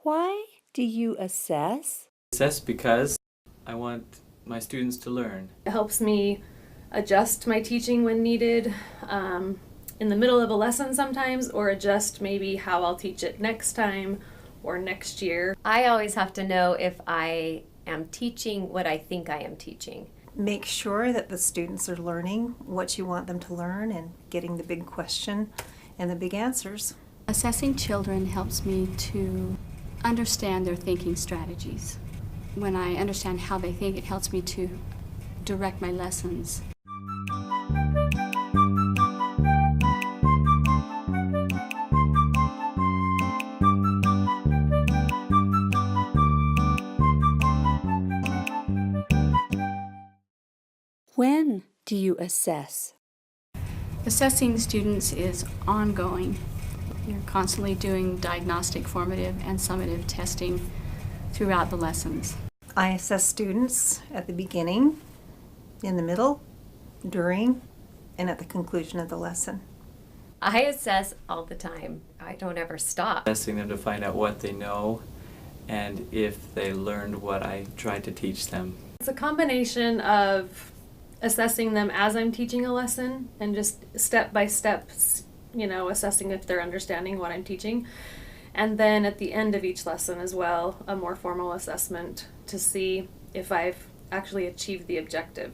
Why do you assess? Assess because I want my students to learn. It helps me adjust my teaching when needed, in the middle of a lesson sometimes, or adjust maybe how I'll teach it next time or next year. I always have to know if I am teaching what I think I am teaching. Make sure that the students are learning what you want them to learn and getting the big question and the big answers. Assessing children helps me to understand their thinking strategies. When I understand how they think, it helps me to direct my lessons. When do you assess? Assessing students is ongoing. You're constantly doing diagnostic, formative, and summative testing throughout the lessons. I assess students at the beginning, in the middle, during, and at the conclusion of the lesson. I assess all the time. I don't ever stop. Assessing them to find out what they know and if they learned what I tried to teach them. It's a combination of assessing them as I'm teaching a lesson and just step by step, assessing if they're understanding what I'm teaching. And then at the end of each lesson as well, a more formal assessment to see if I've actually achieved the objective.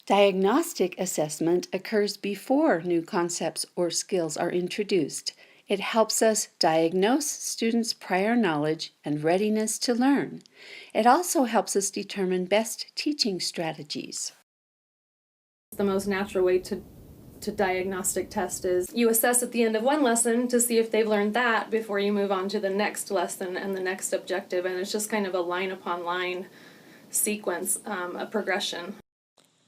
Diagnostic assessment occurs before new concepts or skills are introduced. It helps us diagnose students' prior knowledge and readiness to learn. It also helps us determine best teaching strategies. The most natural way to diagnostic test is you assess at the end of one lesson to see if they've learned that before you move on to the next lesson and the next objective, and it's just kind of a line upon line sequence, a progression.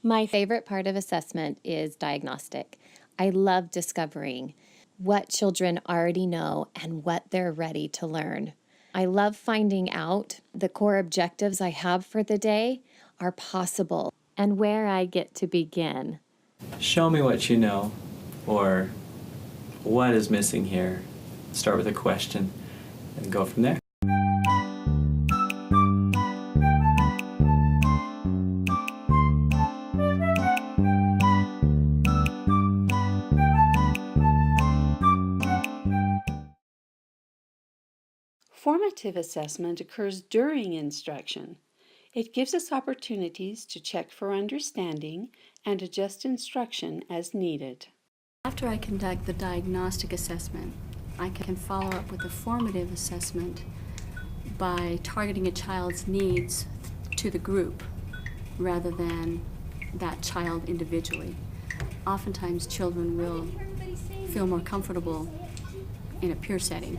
My favorite part of assessment is diagnostic. I love discovering what children already know and what they're ready to learn. I love finding out the core objectives I have for the day are possible and where I get to begin. Show me what you know, or what is missing here. Start with a question and go from there. Formative assessment occurs during instruction. It gives us opportunities to check for understanding and adjust instruction as needed. After I conduct the diagnostic assessment, I can follow up with a formative assessment by targeting a child's needs to the group rather than that child individually. Oftentimes children will feel more comfortable in a peer setting.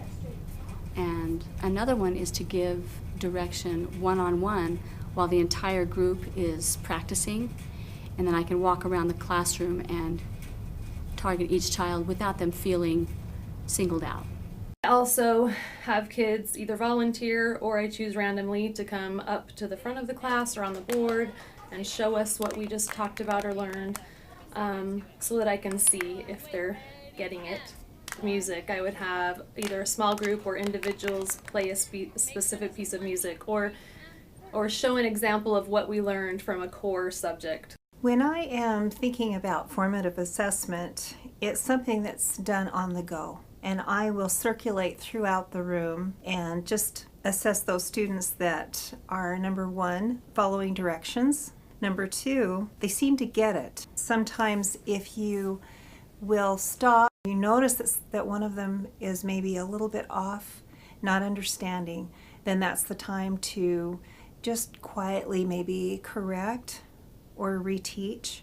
And another one is to give direction one-on-one while the entire group is practicing, and then I can walk around the classroom and target each child without them feeling singled out. I also have kids either volunteer or I choose randomly to come up to the front of the class or on the board and show us what we just talked about or learned, so that I can see if they're getting it. Music, I would have either a small group or individuals play a specific piece of music or show an example of what we learned from a core subject. When I am thinking about formative assessment, it's something that's done on the go, and I will circulate throughout the room and just assess those students that are, number one, following directions. Number two, they seem to get it. Sometimes if you will stop, you notice that one of them is maybe a little bit off, not understanding, then that's the time to just quietly maybe correct or reteach.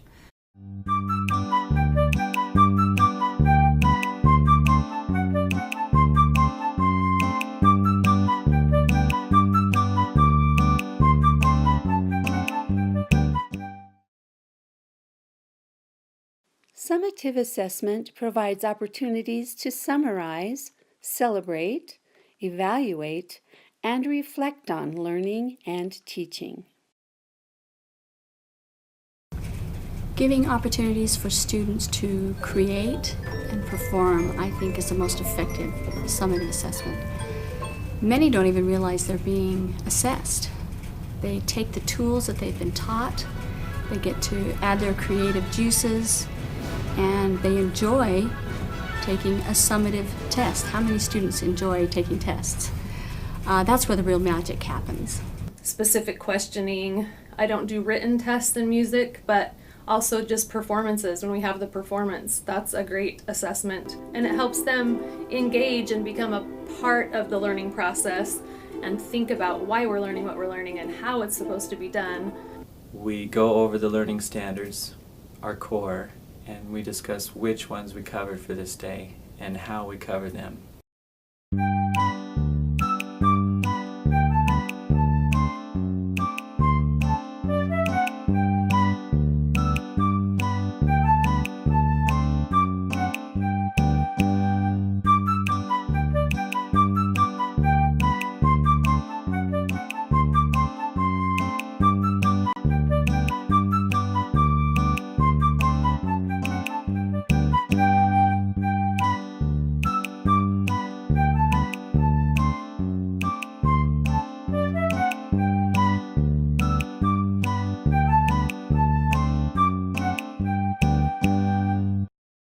Summative assessment provides opportunities to summarize, celebrate, evaluate, and reflect on learning and teaching. Giving opportunities for students to create and perform, I think, is the most effective summative assessment. Many don't even realize they're being assessed. They take the tools that they've been taught, they get to add their creative juices, and they enjoy taking a summative test. How many students enjoy taking tests? That's where the real magic happens. Specific questioning. I don't do written tests in music, but also just performances when we have the performance. That's a great assessment, and it helps them engage and become a part of the learning process and think about why we're learning what we're learning and how it's supposed to be done. We go over the learning standards, our core, and we discuss which ones we covered for this day and how we cover them.